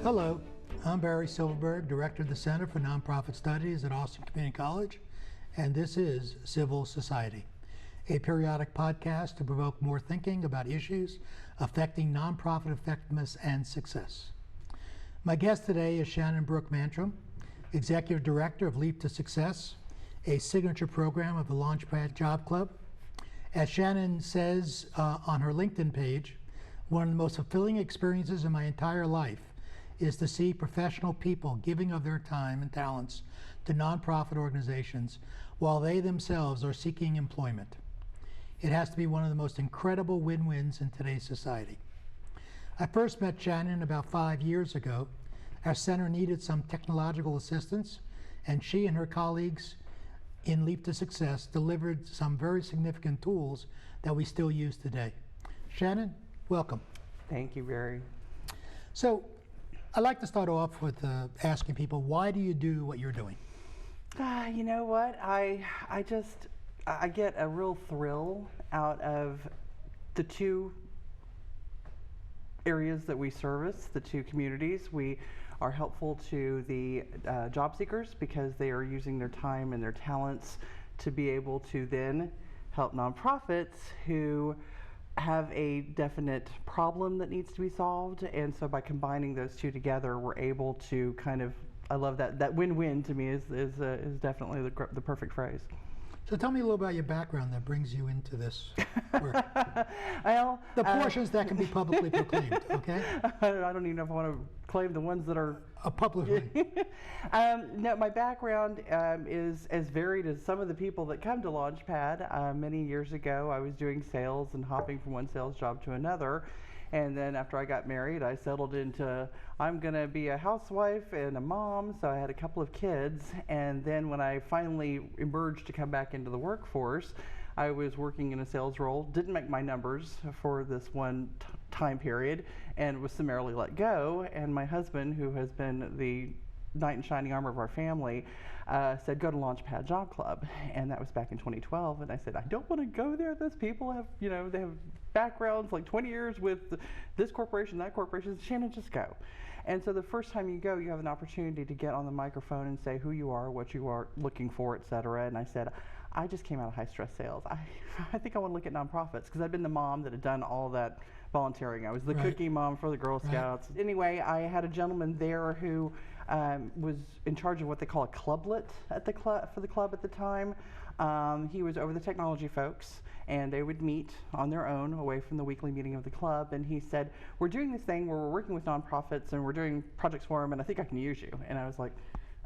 Hello, I'm Barry Silverberg, Director of the Center for Nonprofit Studies at Austin Community College, and this is Civil Society, a periodic podcast to provoke more thinking about issues affecting nonprofit effectiveness and success. My guest today is Shannon Brooke Mantrum, Executive Director of Leap to Success, a signature program of the Launchpad Job Club. As Shannon says on her LinkedIn page, one of the most fulfilling experiences in my entire life is to see professional people giving of their time and talents to nonprofit organizations while they themselves are seeking employment. It has to be one of the most incredible win-wins in today's society. I first met Shannon about 5 years ago. Our center needed some technological assistance, and she and her colleagues in Leap to Success delivered some very significant tools that we still use today. Shannon, welcome. Thank you, Barry. So, I'd like to start off with asking people, why do you do what you're doing? You know what? I get a real thrill out of the two areas that we service, the two communities. We are helpful to the job seekers because they are using their time and their talents to be able to then help nonprofits who have a definite problem that needs to be solved. And so by combining those two together, we're able to kind of, I love that win-win to me is definitely the perfect phrase. So tell me a little about your background that brings you into this work. Well, the portions that can be publicly proclaimed, okay? I don't even know if I want to claim the ones that are publicly. No, my background is as varied as some of the people that come to Launchpad. Many years ago, I was doing sales and hopping from one sales job to another. And then after I got married, I settled into, I'm going to be a housewife and a mom, so I had a couple of kids. And then when I finally emerged to come back into the workforce, I was working in a sales role, didn't make my numbers for this one time period, and was summarily let go. And my husband, who has been the knight in shining armor of our family, said, go to Launchpad Job Club. And that was back in 2012. And I said, I don't want to go there. Those people have, they have backgrounds like 20 years with this corporation, that corporation. Shannon, just go. And so the first time you go, you have an opportunity to get on the microphone and say who you are, what you are looking for, et cetera. And I said, I just came out of high stress sales. I think I want to look at nonprofits because I'd been the mom that had done all that volunteering. I was the cookie mom for the Girl Scouts. Anyway, I had a gentleman there who was in charge of what they call a clublet at the for the club at the time. He was over the technology folks, and they would meet on their own away from the weekly meeting of the club. And he said, we're doing this thing where we're working with nonprofits and we're doing projects for them, and I think I can use you. And I was like,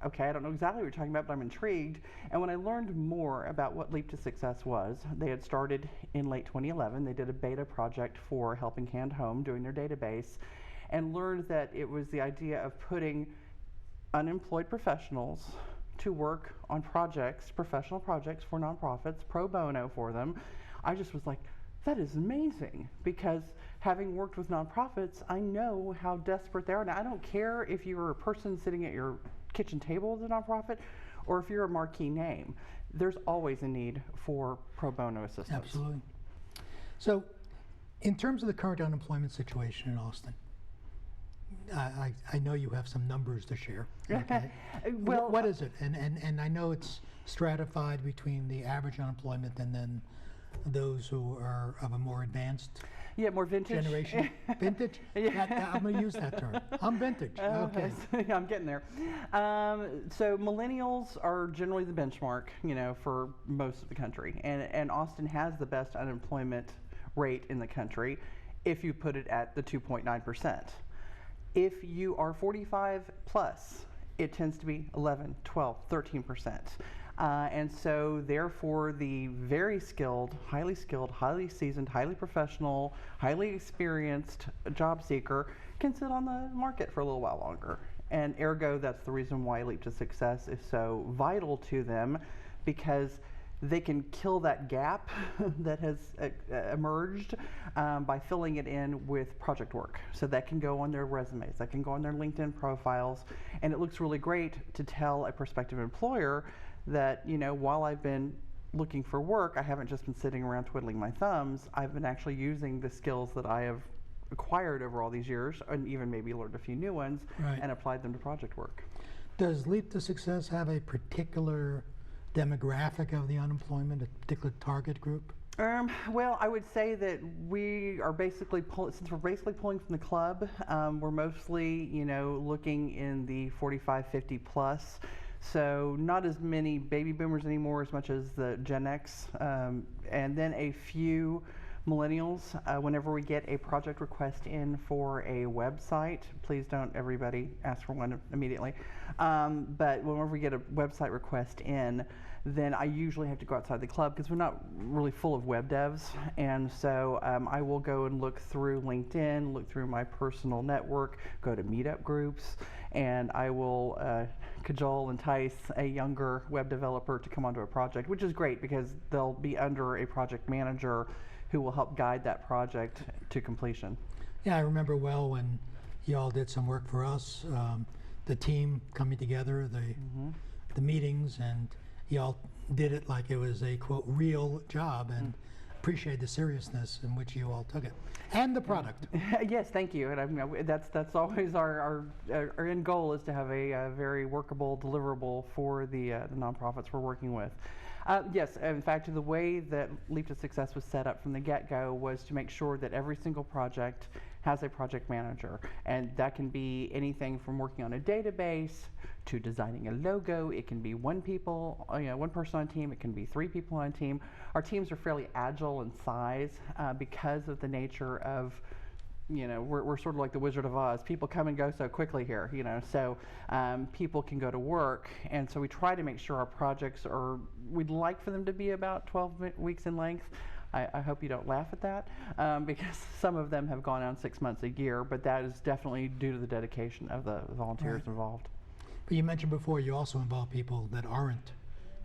okay, I don't know exactly what you're talking about, but I'm intrigued. And when I learned more about what Leap to Success was, they had started in late 2011. They did a beta project for Helping Hand Home, doing their database, and learned that it was the idea of putting unemployed professionals to work on projects, professional projects for nonprofits, pro bono for them. I just was like, that is amazing, because having worked with nonprofits, I know how desperate they are. Now, I don't care if you're a person sitting at your kitchen table as a nonprofit or if you're a marquee name. There's always a need for pro bono assistance. Absolutely. So, in terms of the current unemployment situation in Austin, I know you have some numbers to share. Okay. Well, what is it? And I know it's stratified between the average unemployment and then those who are of a more advanced more vintage generation. Vintage? Yeah. I'm going to use that term. I'm vintage. Okay. I'm getting there. So millennials are generally the benchmark, for most of the country. And Austin has the best unemployment rate in the country if you put it at the 2.9%. If you are 45 plus, it tends to be 11, 12, 13%. And so therefore the very skilled, highly seasoned, highly professional, highly experienced job seeker can sit on the market for a little while longer. And ergo, that's the reason why Leap to Success is so vital to them, because they can kill that gap that has emerged by filling it in with project work. So that can go on their resumes, that can go on their LinkedIn profiles, and it looks really great to tell a prospective employer that, while I've been looking for work, I haven't just been sitting around twiddling my thumbs. I've been actually using the skills that I have acquired over all these years, and even maybe learned a few new ones, Right. and applied them to project work. Does Leap to Success have a particular demographic of the unemployment, a particular target group? Well, I would say that we are basically, since we're basically pulling from the club, we're mostly, looking in the 45, 50 plus. So not as many baby boomers anymore as much as the Gen X, and then a few millennials. Whenever we get a project request in for a website, please don't everybody ask for one immediately, but whenever we get a website request in, then I usually have to go outside the club because we're not really full of web devs, and so I will go and look through LinkedIn, look through my personal network, go to meetup groups, and I will cajole, entice a younger web developer to come onto a project, which is great because they'll be under a project manager who will help guide that project to completion. Yeah, I remember well when y'all did some work for us, the team coming together, the meetings, and y'all did it like it was a quote real job, and appreciate the seriousness in which you all took it and the product. Yes, thank you. And I mean, that's always our end goal, is to have a very workable deliverable for the nonprofits we're working with. Yes, in fact, the way that Leap to Success was set up from the get-go was to make sure that every single project has a project manager, and that can be anything from working on a database to designing a logo. It can be one person on a team. It can be 3 people on a team. Our teams are fairly agile in size because of the nature of, we're sort of like the Wizard of Oz. People come and go so quickly here, so people can go to work, and so we try to make sure our projects we'd like for them to be about 12 weeks in length. I hope you don't laugh at that, because some of them have gone on 6 months, a year, but that is definitely due to the dedication of the volunteers involved. But you mentioned before you also involve people that aren't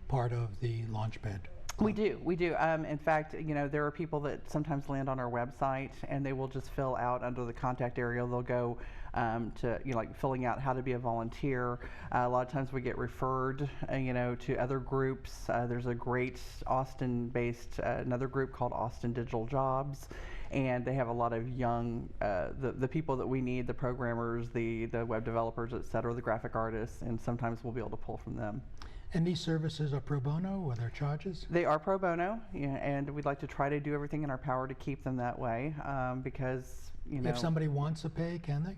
part of the Launchpad. We do. In fact, there are people that sometimes land on our website, and they will just fill out under the contact area. They'll go to, like filling out how to be a volunteer. A lot of times we get referred, to other groups. There's a great Austin-based, another group called Austin Digital Jobs, and they have a lot of young, the people that we need, the programmers, the web developers, et cetera, the graphic artists, and sometimes we'll be able to pull from them. And these services are pro bono? Are there charges? They are pro bono, and we'd like to try to do everything in our power to keep them that way, because, If somebody wants to pay, can they?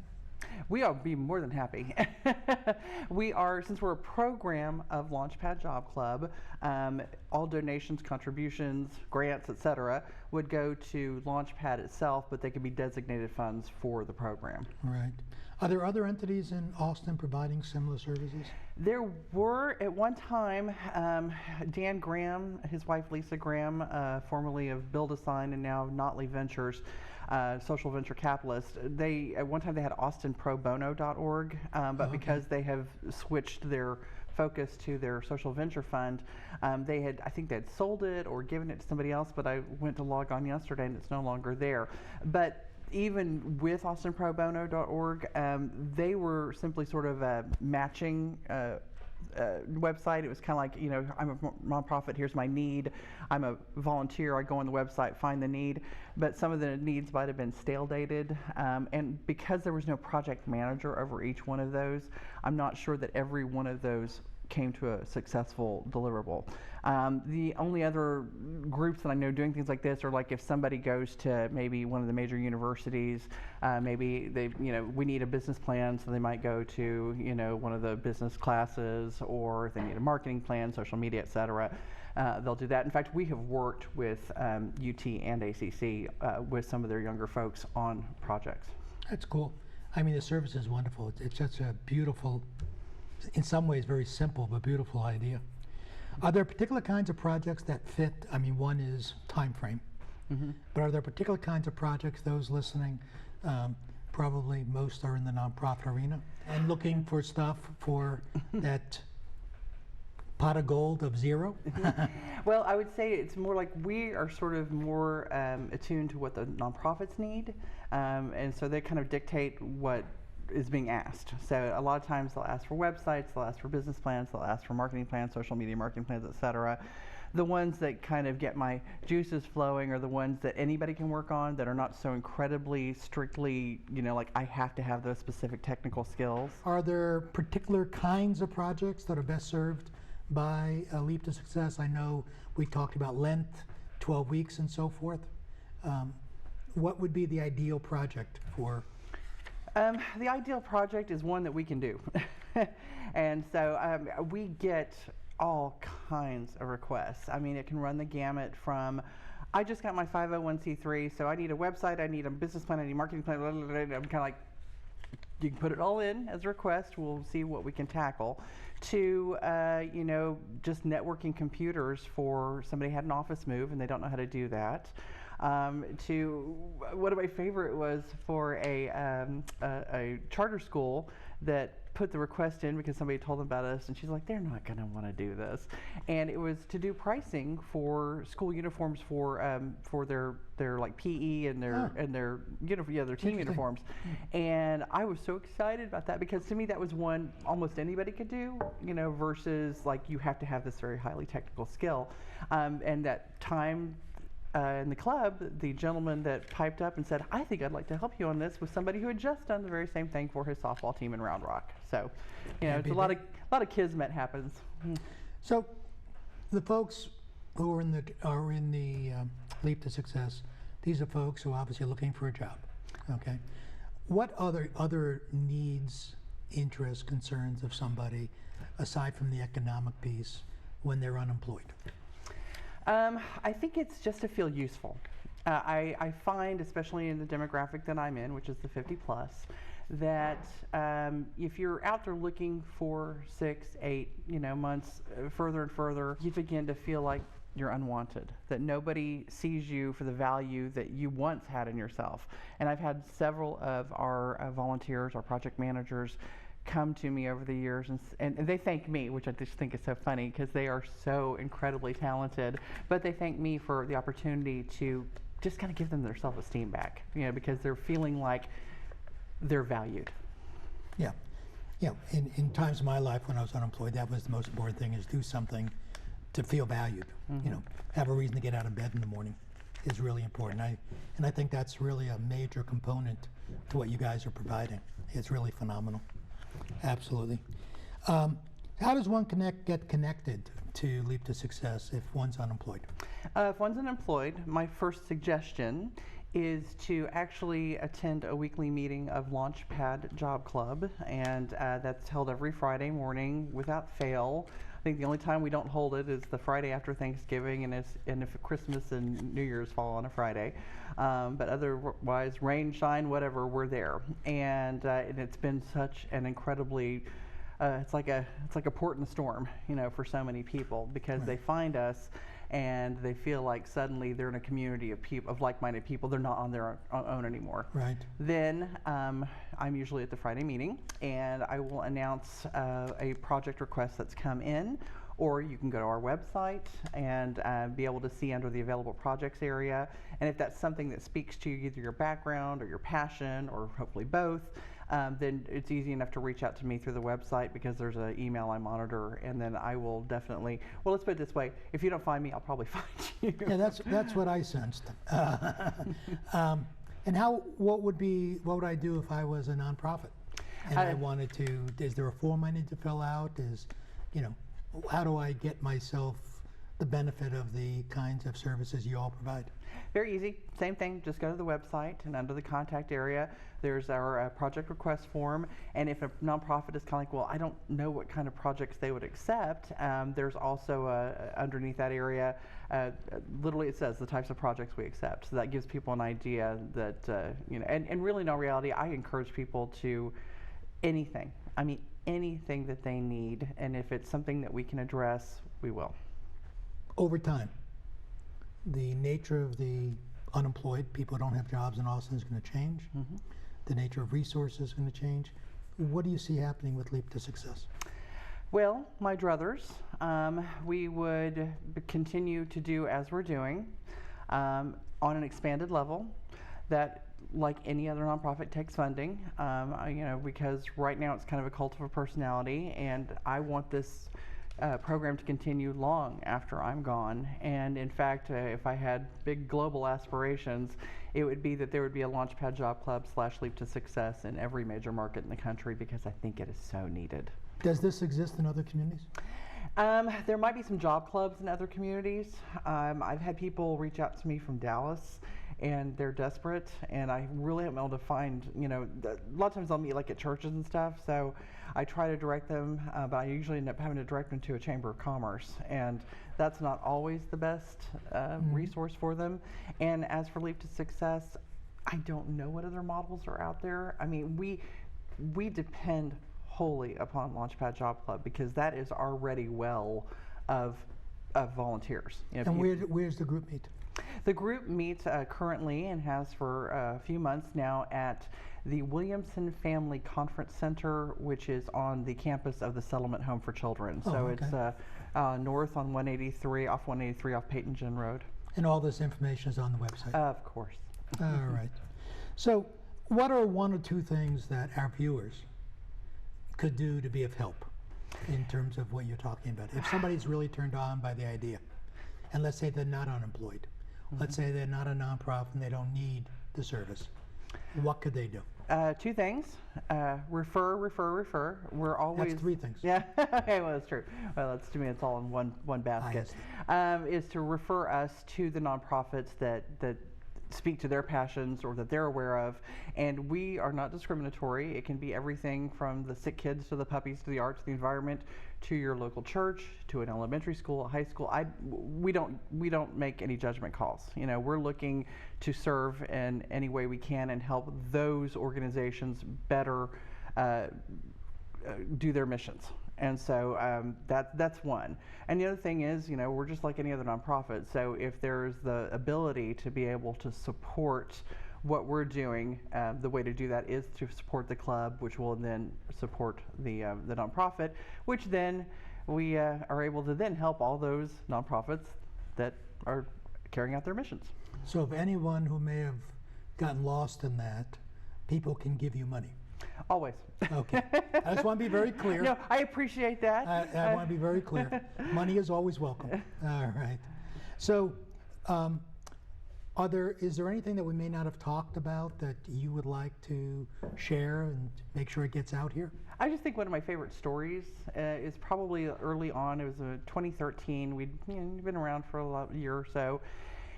We will be more than happy. Since we're a program of Launchpad Job Club, all donations, contributions, grants, etc., would go to Launchpad itself, but they could be designated funds for the program. Right. Are there other entities in Austin providing similar services? There were at one time. Dan Graham, his wife Lisa Graham, formerly of Build a Sign and now Notley Ventures, social venture capitalist. At one time they had austinprobono.org, but because they have switched their focus to their social venture fund, I think they had sold it or given it to somebody else, but I went to log on yesterday and it's no longer there. But even with austinprobono.org, they were simply sort of a matching website. It was kind of like, I'm a nonprofit, here's my need. I'm a volunteer, I go on the website, find the need. But some of the needs might have been stale dated. And because there was no project manager over each one of those, I'm not sure that every one of those came to a successful deliverable. The only other groups that I know doing things like this are like if somebody goes to maybe one of the major universities, maybe we need a business plan, so they might go to one of the business classes, or if they need a marketing plan, social media, etc. They'll do that. In fact, we have worked with UT and ACC with some of their younger folks on projects. That's cool. I mean, the service is wonderful. It's such a beautiful, in some ways very simple but beautiful idea. Are there particular kinds of projects that fit? I mean, one is time frame, but are there particular kinds of projects, those listening, probably most are in the nonprofit arena, and looking for stuff for that pot of gold of zero? Well, I would say it's more like we are sort of more attuned to what the nonprofits need, and so they kind of dictate what is being asked. So a lot of times they'll ask for websites, they'll ask for business plans, they'll ask for marketing plans, social media marketing plans, etc. the ones that kind of get my juices flowing are the ones that anybody can work on, that are not so incredibly strictly, like I have to have those specific technical skills. Are there particular kinds of projects that are best served by Leap to Success? I know we talked about length, 12 weeks and so forth. What would be the ideal project for? The ideal project is one that we can do. And so we get all kinds of requests. I mean, it can run the gamut from, I just got my 501c3, so I need a website, I need a business plan, I need a marketing plan, blah, blah, blah. I'm kind of like, you can put it all in as a request, we'll see what we can tackle, to just networking computers for somebody had an office move and they don't know how to do that. To one of my favorite was for a charter school that put the request in because somebody told them about us, and she's like, they're not going to want to do this. And it was to do pricing for school uniforms for their like PE and their their team uniforms. And I was so excited about that because to me that was one almost anybody could do, versus like you have to have this very highly technical skill. And that time in the club, the gentleman that piped up and said, I think I'd like to help you on this, was somebody who had just done the very same thing for his softball team in Round Rock. So, it's a lot of kismet happens. So, the folks who are in the Leap to Success, these are folks who are obviously looking for a job. Okay, what other needs, interests, concerns of somebody aside from the economic piece when they're unemployed? I think it's just to feel useful. I find, especially in the demographic that I'm in, which is the 50 plus, that if you're out there looking for 6, 8, months further and further, you begin to feel like you're unwanted, that nobody sees you for the value that you once had in yourself. And I've had several of our volunteers, our project managers, come to me over the years and they thank me, which I just think is so funny because they are so incredibly talented, but they thank me for the opportunity to just kind of give them their self-esteem back, because they're feeling like they're valued. Yeah. In times of my life when I was unemployed, that was the most important thing, is do something to feel valued. Have a reason to get out of bed in the morning is really important. And I think that's really a major component to what you guys are providing. It's really phenomenal. Absolutely. How does one get connected to Leap to Success if one's unemployed? If one's unemployed, my first suggestion is to actually attend a weekly meeting of Launchpad Job Club, and that's held every Friday morning without fail. I think the only time we don't hold it is the Friday after Thanksgiving, and if Christmas and New Year's fall on a Friday. But otherwise, rain, shine, whatever, we're there. And it's been such an incredibly, it's like a port in the storm, for so many people, because they find us and they feel like suddenly they're in a community of people, of like-minded people. They're not on their own anymore. Right. Then I'm usually at the Friday meeting, and I will announce a project request that's come in, or you can go to our website and be able to see under the available projects area. And if that's something that speaks to either your background or your passion, or hopefully both, then it's easy enough to reach out to me through the website, because there's an email I monitor, and then I will definitely, well, let's put it this way, if you don't find me, I'll probably find you. Yeah, that's what I sensed. And what would I do if I was a nonprofit and I wanted to, is there a form I need to fill out? How do I get myself the benefit of the kinds of services you all provide? Very easy. Same thing. Just go to the website, and under the contact area, there's our project request form. And if a nonprofit is kind of like, well, I don't know what kind of projects they would accept, there's also underneath that area, literally it says the types of projects we accept. So that gives people an idea that, and really in all reality, I encourage people to anything. I mean, anything that they need. And if it's something that we can address, we will. Over time, the nature of the unemployed, people who don't have jobs in Austin, is going to change. The nature of resources is going to change. What do you see happening with Leap to Success? Well, my druthers, we would continue to do as we're doing on an expanded level. That, like any other nonprofit, takes funding, because right now it's kind of a cult of a personality, and I want this program to continue long after I'm gone. And in fact, if I had big global aspirations, it would be that there would be a Launchpad Job Club / Leap to Success in every major market in the country, because I think it is so needed. Does this exist in other communities? There might be some job clubs in other communities. I've had people reach out to me from Dallas, and they're desperate, and I really haven't been able to find, a lot of times I'll meet like at churches and stuff, so I try to direct them, but I usually end up having to direct them to a chamber of commerce, and that's not always the best resource for them. And as for Leap to Success, I don't know what other models are out there. I mean, we depend wholly upon Launchpad Job Club, because that is already well of volunteers. And where's the group meet? The group meets currently, and has for a few months now, at the Williamson Family Conference Center, which is on the campus of the Settlement Home for Children. Oh, so okay. It's north on 183, off 183 off Peyton Gin Road. And all this information is on the website? Of course. All right. So what are one or two things that our viewers could do to be of help in terms of what you're talking about? If somebody's really turned on by the idea, and let's say they're not unemployed, let's say they're not a nonprofit and they don't need the service, what could they do? Two things. Refer. We're always. That's three things. Yeah. Okay. Well, that's true. Well, that's, to me, it's all in one basket. Is to refer us to the nonprofits that speak to their passions or that they're aware of. And we are not discriminatory. It can be everything from the sick kids to the puppies to the arts, the environment, to your local church, to an elementary school, a high school. We don't make any judgment calls. We're looking to serve in any way we can and help those organizations better do their missions. And so that's one. And the other thing is, we're just like any other nonprofit. So if there's the ability to be able to support what we're doing, the way to do that is to support the club, which will then support the nonprofit, which then we are able to then help all those nonprofits that are carrying out their missions. So if anyone who may have gotten lost in that, people can give you money? Always. Okay. I just want to be very clear. No, I appreciate that. I want to be very clear. Money is always welcome. All right. So is there anything that we may not have talked about that you would like to share and make sure it gets out here? I just think one of my favorite stories is probably early on. It was 2013. We'd been around for a year or so.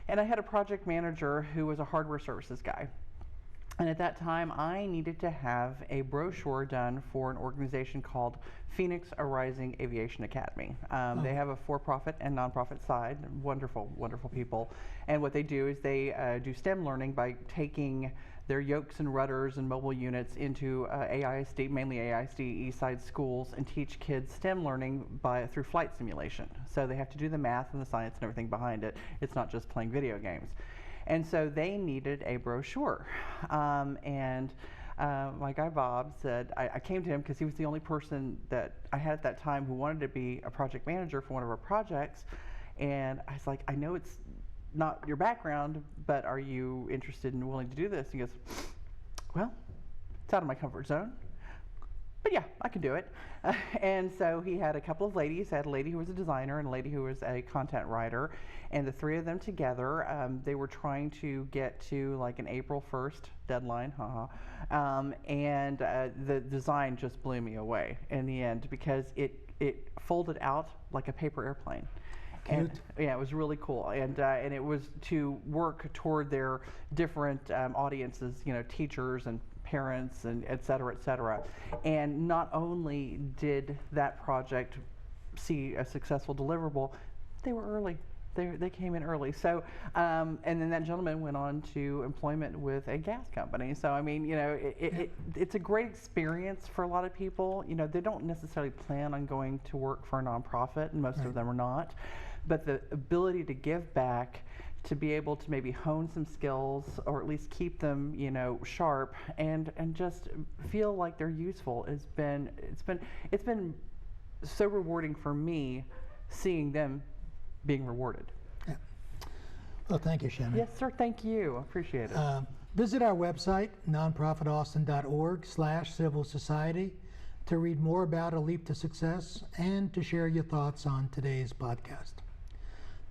And I had a project manager who was a hardware services guy. And at that time, I needed to have a brochure done for an organization called Phoenix Arising Aviation Academy. They have a for-profit and nonprofit side. Wonderful, wonderful people. And what they do is they do STEM learning by taking their yokes and rudders and mobile units into AISD, mainly AISD East Side schools, and teach kids STEM learning through flight simulation. So they have to do the math and the science and everything behind it. It's not just playing video games. And so they needed a brochure. My guy Bob said, I came to him because he was the only person that I had at that time who wanted to be a project manager for one of our projects. And I was like, I know it's not your background, but are you interested and willing to do this? He goes, well, it's out of my comfort zone, but yeah, I can do it. And so he had a couple of ladies. He had a lady who was a designer and a lady who was a content writer. And the three of them together, they were trying to get to like an April 1st deadline. And the design just blew me away in the end because it folded out like a paper airplane. And, yeah, it was really cool, and it was to work toward their different audiences, teachers and parents and et cetera, and not only did that project see a successful deliverable, they were early. They came in early. So, and then that gentleman went on to employment with a gas company. So, I mean, it's a great experience for a lot of people. They don't necessarily plan on going to work for a nonprofit, and most of them are not. But the ability to give back, to be able to maybe hone some skills, or at least keep them, sharp, and just feel like they're useful, it's been so rewarding for me, seeing them being rewarded. Yeah. Well, thank you, Shannon. Yes, sir. Thank you. Appreciate it. Visit our website, nonprofitaustin.org/civil society. to read more about A Leap to Success and to share your thoughts on today's podcast.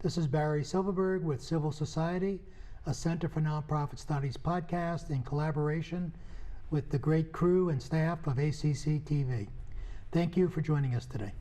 This is Barry Silverberg with Civil Society, a Center for Nonprofit Studies podcast in collaboration with the great crew and staff of ACCTV. Thank you for joining us today.